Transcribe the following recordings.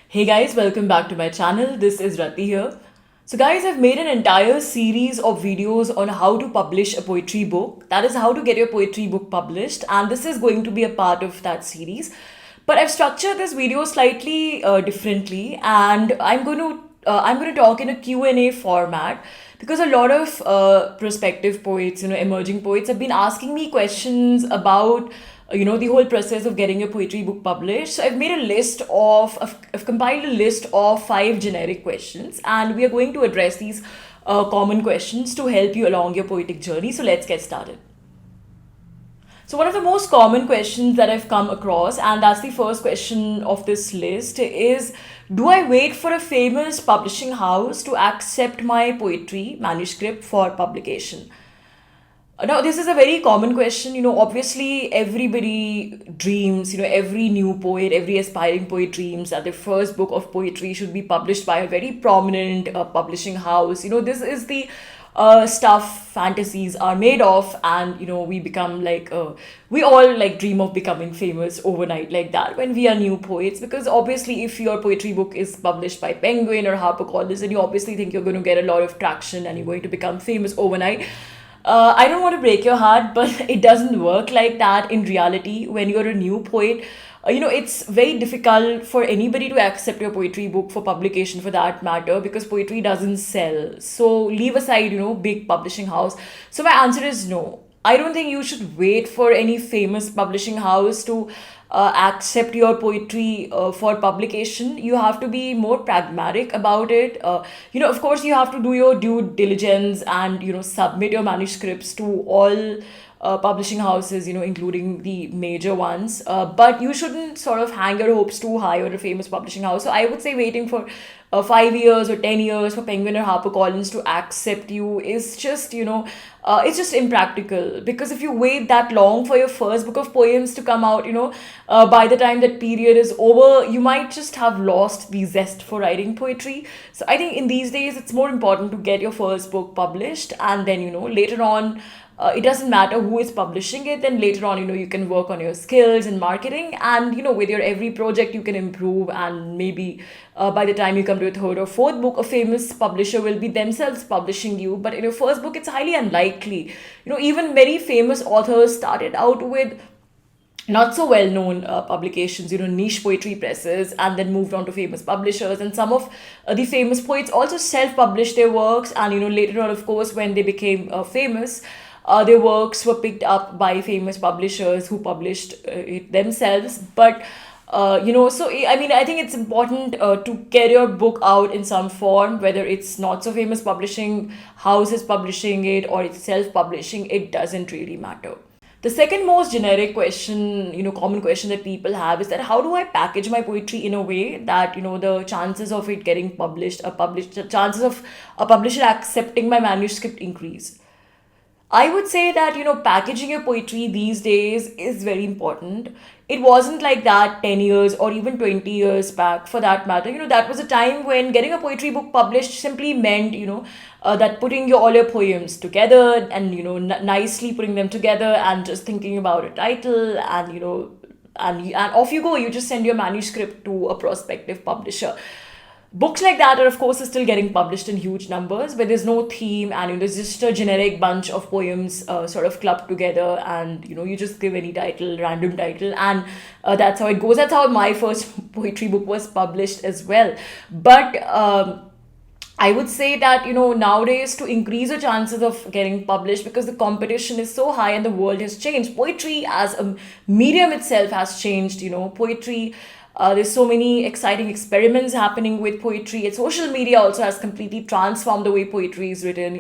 Hey guys, welcome back to my channel. This is Rati here. So guys, I've made an entire series of videos on how to publish a poetry book. That is how to get your poetry book published, and this is going to be a part of that series. But I've structured this video slightly differently, and I'm going to talk in a Q&A format because a lot of prospective poets, emerging poets have been asking me questions about the whole process of getting your poetry book published. So I've made a list of I've compiled a list of 5 generic questions, and we are going to address these common questions to help you along your poetic journey. So let's get started. So, one of the most common questions that I've come across, and that's the first question of this list, is: do I wait for a famous publishing house to accept my poetry manuscript for publication? Now, this is a very common question. Obviously, everybody dreams, every new poet, every aspiring poet dreams that their first book of poetry should be published by a very prominent publishing house. This is the stuff fantasies are made of, and we become like we all like dream of becoming famous overnight like that when we are new poets, because obviously if your poetry book is published by Penguin or HarperCollins, then you obviously think you're going to get a lot of traction and you're going to become famous overnight. I don't want to break your heart, but it doesn't work like that in reality. When you're a new poet, it's very difficult for anybody to accept your poetry book for publication, for that matter, because poetry doesn't sell. So leave aside, big publishing house. So my answer is no. I don't think you should wait for any famous publishing house to accept your poetry for publication. You have to be more pragmatic about it. Of course, you have to do your due diligence and submit your manuscripts to all publishing houses, including the major ones. But you shouldn't sort of hang your hopes too high on a famous publishing house. So I would say waiting for 5 years or 10 years for Penguin or HarperCollins to accept you is just, it's just impractical. Because if you wait that long for your first book of poems to come out, by the time that period is over, you might just have lost the zest for writing poetry. So I think in these days, it's more important to get your first book published, and then, later on, it doesn't matter who is publishing it. Then later on, you can work on your skills and marketing, and with your every project you can improve, and maybe by the time you come to a third or fourth book, a famous publisher will be themselves publishing you. But in your first book, it's highly unlikely. Even very famous authors started out with not so well known publications, niche poetry presses, and then moved on to famous publishers. And some of the famous poets also self published their works, and later on, of course, when they became famous, their works were picked up by famous publishers who published it themselves. But so I mean, I think it's important to get your book out in some form, whether it's not so famous publishing house is publishing it or it's self publishing. It doesn't really matter. The second most generic question, common question that people have is that: how do I package my poetry in a way that, the chances of it getting published, the chances of a publisher accepting my manuscript increase? I would say that, packaging your poetry these days is very important. It wasn't like that 10 years or even 20 years back, for that matter. That was a time when getting a poetry book published simply meant, that putting all your poems together and, nicely putting them together and just thinking about a title, and, and off you go. You just send your manuscript to a prospective publisher. Books like that are, of course, still getting published in huge numbers, but there's no theme, and there's just a generic bunch of poems sort of clubbed together, and you just give any title, random title, and that's how it goes. That's how my first poetry book was published as well. But I would say that, nowadays, to increase the chances of getting published, because the competition is so high and the world has changed, poetry as a medium itself has changed. Poetry, there's so many exciting experiments happening with poetry. And social media also has completely transformed the way poetry is written.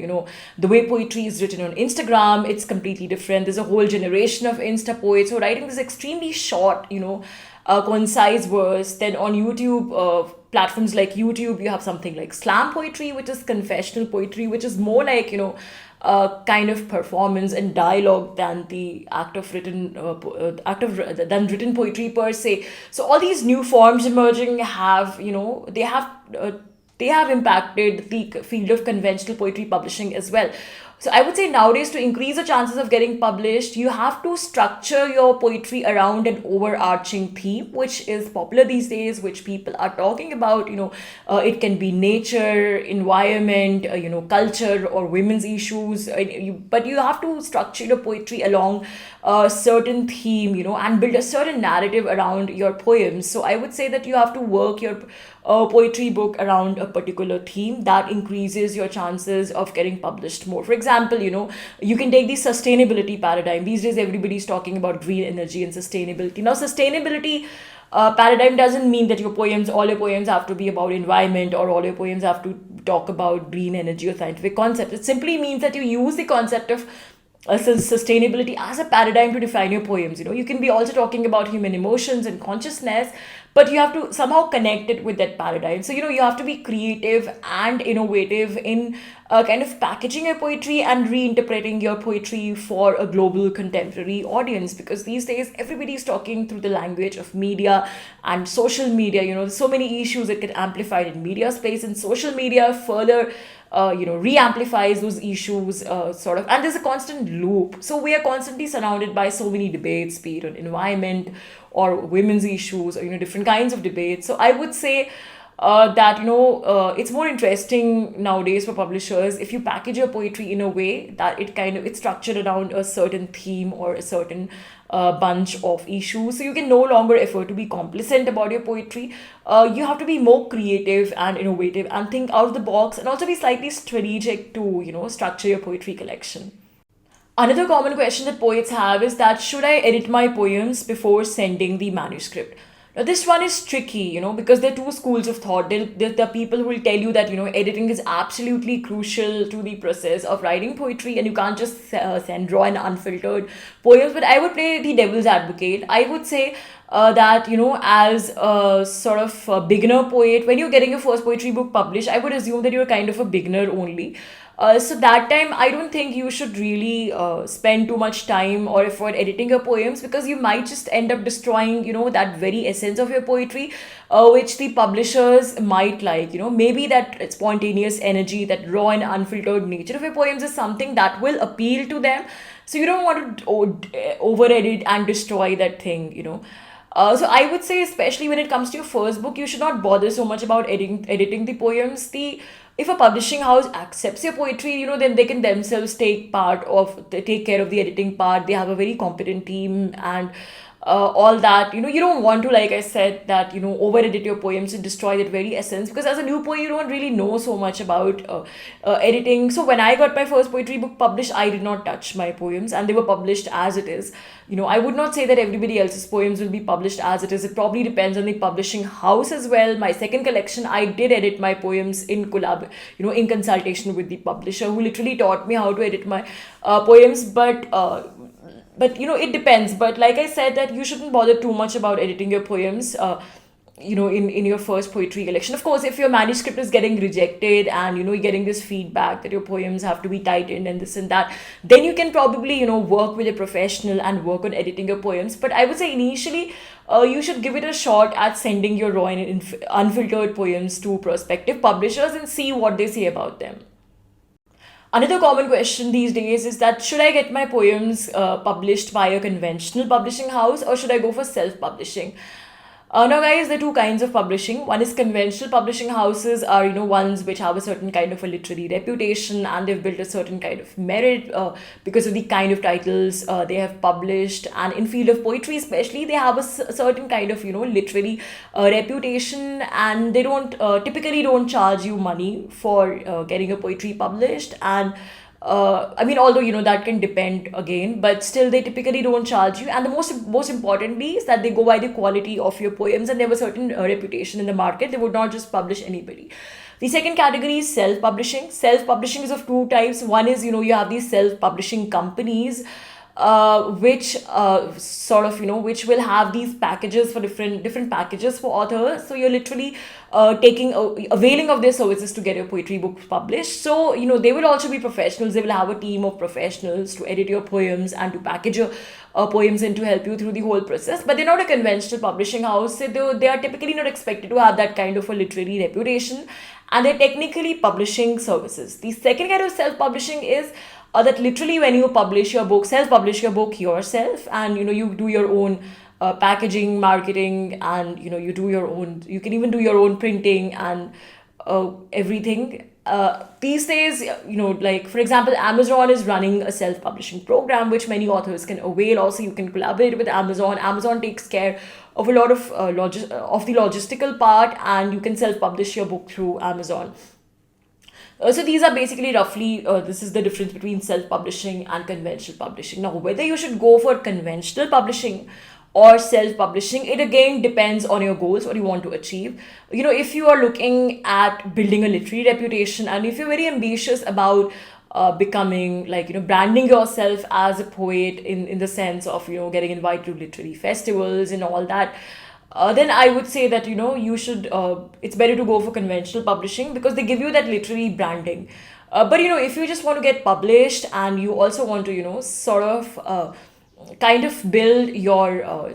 The way poetry is written on Instagram, it's completely different. There's a whole generation of Insta poets who are writing this extremely short, concise verse. Then on YouTube, platforms like YouTube, you have something like slam poetry, which is confessional poetry, which is more like, kind of performance and dialogue than the than written poetry per se. So all these new forms emerging have, they have impacted the field of conventional poetry publishing as well. So I would say nowadays, to increase the chances of getting published, you have to structure your poetry around an overarching theme, which is popular these days, which people are talking about. It can be nature, environment, culture, or women's issues. But you have to structure your poetry along a certain theme, and build a certain narrative around your poems. So I would say that you have to work your poetry book around a particular theme that increases your chances of getting published more. For example, you can take the sustainability paradigm. These days, everybody's talking about green energy and sustainability. Now, sustainability paradigm doesn't mean that all your poems have to be about environment, or all your poems have to talk about green energy or scientific concepts. It simply means that you use the concept of sustainability as a paradigm to define your poems. You can be also talking about human emotions and consciousness, but you have to somehow connect it with that paradigm. So you have to be creative and innovative in kind of packaging your poetry and reinterpreting your poetry for a global contemporary audience, because these days everybody is talking through the language of media and social media. There's so many issues that get amplified in media space, and social media further re-amplifies those issues, and there's a constant loop. So we are constantly surrounded by so many debates, be it on environment or women's issues, or different kinds of debates. So I would say that it's more interesting nowadays for publishers if you package your poetry in a way that it's structured around a certain theme or a certain bunch of issues. So you can no longer afford to be complacent about your poetry. You have to be more creative and innovative and think out of the box, and also be slightly strategic to structure your poetry collection. Another common question that poets have is that, should I edit my poems before sending the manuscript? Now, this one is tricky, because there are two schools of thought. There are people who will tell you that, editing is absolutely crucial to the process of writing poetry, and you can't just send raw and unfiltered poems. But I would play the devil's advocate. I would say that, as a sort of a beginner poet, when you're getting your first poetry book published, I would assume that you're kind of a beginner only. So that time, I don't think you should really spend too much time or effort editing your poems, because you might just end up destroying, that very essence of your poetry, which the publishers might like. Maybe that spontaneous energy, that raw and unfiltered nature of your poems is something that will appeal to them. So you don't want to over edit and destroy that thing. So I would say, especially when it comes to your first book, you should not bother so much about editing the poems. If a publishing house accepts your poetry, then they can themselves take care of the editing part. They have a very competent team and all that. You don't want to, like I said, that over edit your poems and destroy that very essence, because as a new poet you don't really know so much about editing. So when I got my first poetry book published, I did not touch my poems, and they were published as it is. I would not say that everybody else's poems will be published as it is. It probably depends on the publishing house as well. My second collection, I did edit my poems in in consultation with the publisher, who literally taught me how to edit my poems. But it depends. But like I said, that you shouldn't bother too much about editing your poems in your first poetry collection. Of course, if your manuscript is getting rejected and you're getting this feedback that your poems have to be tightened and this and that, then you can probably work with a professional and work on editing your poems. But I would say initially you should give it a shot at sending your raw and unfiltered poems to prospective publishers and see what they say about them. Another common question these days is that, should I get my poems published by a conventional publishing house, or should I go for self-publishing? Now, guys, there are two kinds of publishing. One is conventional publishing houses are, ones which have a certain kind of a literary reputation, and they've built a certain kind of merit because of the kind of titles they have published. And in field of poetry especially, they have a certain kind of, literary reputation, and they typically don't charge you money for getting a poetry published. And although that can depend again, but still they typically don't charge you. And the most importantly is that they go by the quality of your poems, and they have a certain reputation in the market. They would not just publish anybody. The second category is self-publishing. Self-publishing is of two types. One is, you have these self-publishing companies, which which will have these packages for different packages for authors. So you're literally availing of their services to get your poetry book published. So they will also be professionals. They will have a team of professionals to edit your poems and to package your poems and to help you through the whole process. But they're not a conventional publishing house. So they are typically not expected to have that kind of a literary reputation, and they're technically publishing services. The second kind of self-publishing is that literally when you publish your book, self-publish your book yourself, and you do your own packaging, marketing, and you do your own. You can even do your own printing and everything. These days, like for example, Amazon is running a self-publishing program which many authors can avail. Also, you can collaborate with Amazon. Amazon takes care of a lot of of the logistical part, and you can self-publish your book through Amazon. So these are basically roughly, this is the difference between self-publishing and conventional publishing. Now, whether you should go for conventional publishing or self-publishing, it again depends on your goals, what you want to achieve. If you are looking at building a literary reputation, and if you're very ambitious about becoming, like, branding yourself as a poet in the sense of, getting invited to literary festivals and all that, then I would say that you should. It's better to go for conventional publishing because they give you that literary branding. But if you just want to get published and you also want to sort of kind of build your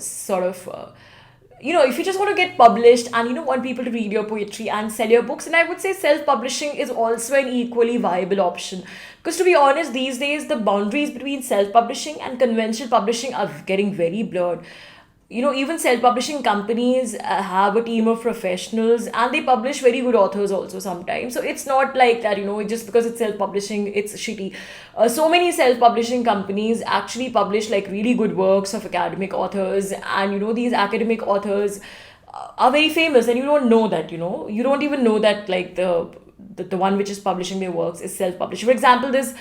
if you just want to get published and want people to read your poetry and sell your books, then I would say self-publishing is also an equally viable option. Because to be honest, these days the boundaries between self-publishing and conventional publishing are getting very blurred. Even self-publishing companies have a team of professionals, and they publish very good authors also sometimes. So it's not like that, just because it's self-publishing, it's shitty. So many self-publishing companies actually publish like really good works of academic authors, and these academic authors are very famous, and you don't know that, you don't even know that, like, the one which is publishing their works is self-published. For example, this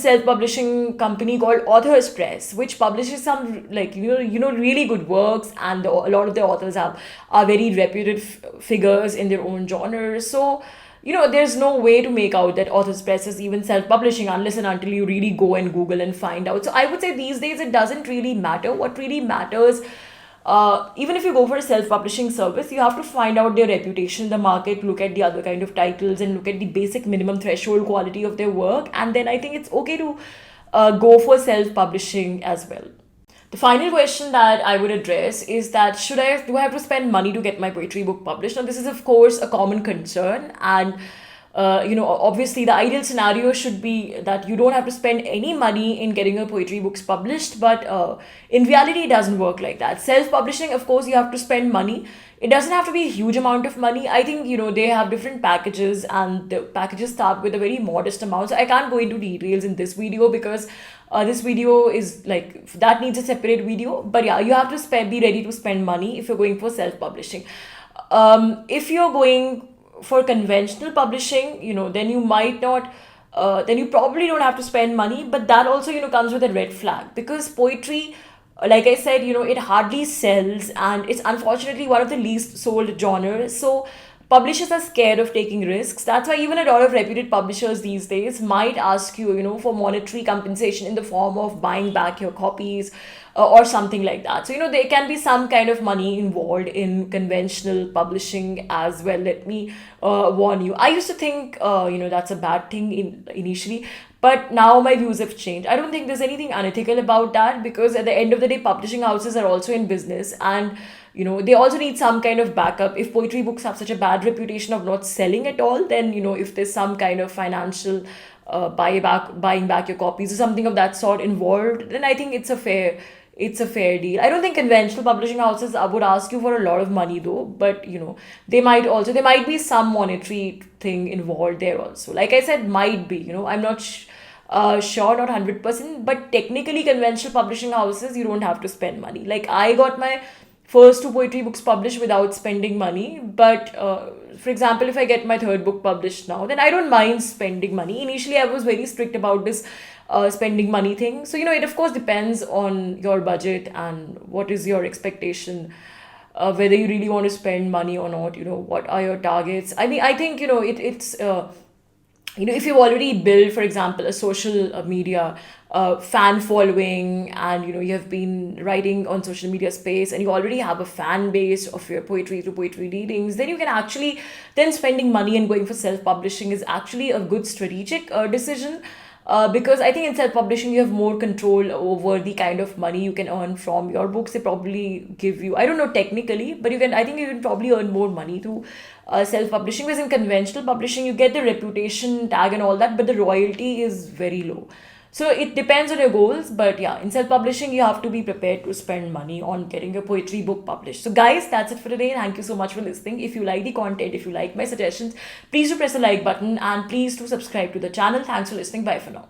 self-publishing company called Authors Press, which publishes some, like, really good works, and a lot of the authors are very reputed figures in their own genres. So there's no way to make out that Authors Press is even self-publishing unless and until you really go and Google and find out. So I would say these days it doesn't really matter. What really matters, even if you go for a self-publishing service, you have to find out their reputation in the market, look at the other kind of titles, and look at the basic minimum threshold quality of their work. And then I think it's okay to go for self-publishing as well. The final question that I would address is that do I have to spend money to get my poetry book published? Now, this is of course a common concern, and obviously the ideal scenario should be that you don't have to spend any money in getting your poetry books published, but in reality it doesn't work like that. Self-publishing, of course, you have to spend money. It doesn't have to be a huge amount of money. I think they have different packages, and the packages start with a very modest amount. So I can't go into details in this video because this video is like, that needs a separate video. But yeah, you have to be ready to spend money if you're going for self-publishing. If you're going for conventional publishing, then you might not, then you probably don't have to spend money, but that also, comes with a red flag, because poetry, like I said, it hardly sells, and it's unfortunately one of the least sold genres. So publishers are scared of taking risks. That's why even a lot of reputed publishers these days might ask you, for monetary compensation in the form of buying back your copies, or something like that. So, there can be some kind of money involved in conventional publishing as well. Let me warn you. I used to think, that's a bad thing initially, but now my views have changed. I don't think there's anything unethical about that, because at the end of the day, publishing houses are also in business, and they also need some kind of backup. If poetry books have such a bad reputation of not selling at all, then if there's some kind of financial buying back your copies or something of that sort involved, then I think it's a fair deal. I don't think conventional publishing houses would ask you for a lot of money though, but there might be some monetary thing involved there also. Like I said, might be, I'm not sure, not 100%, but technically conventional publishing houses, you don't have to spend money. Like, I got my first 2 poetry books published without spending money, but for example, if I get my 3rd book published now, then I don't mind spending money. Initially I was very strict about this spending money thing. So it of course depends on your budget and what is your expectation, whether you really want to spend money or not. What are your targets? I mean, I think it's if you've already built, for example, a social media fan following, and you have been writing on social media space, and you already have a fan base of your poetry through poetry readings, then you can actually, then spending money and going for self-publishing is actually a good strategic decision. Because I think in self-publishing you have more control over the kind of money you can earn from your books. They probably give you, I don't know technically, but I think you can probably earn more money through self-publishing. Whereas in conventional publishing, you get the reputation tag and all that, but the royalty is very low. So it depends on your goals, but yeah, in self-publishing, you have to be prepared to spend money on getting your poetry book published. So guys, that's it for today. Thank you so much for listening. If you like the content, if you like my suggestions, please do press the like button and please do subscribe to the channel. Thanks for listening. Bye for now.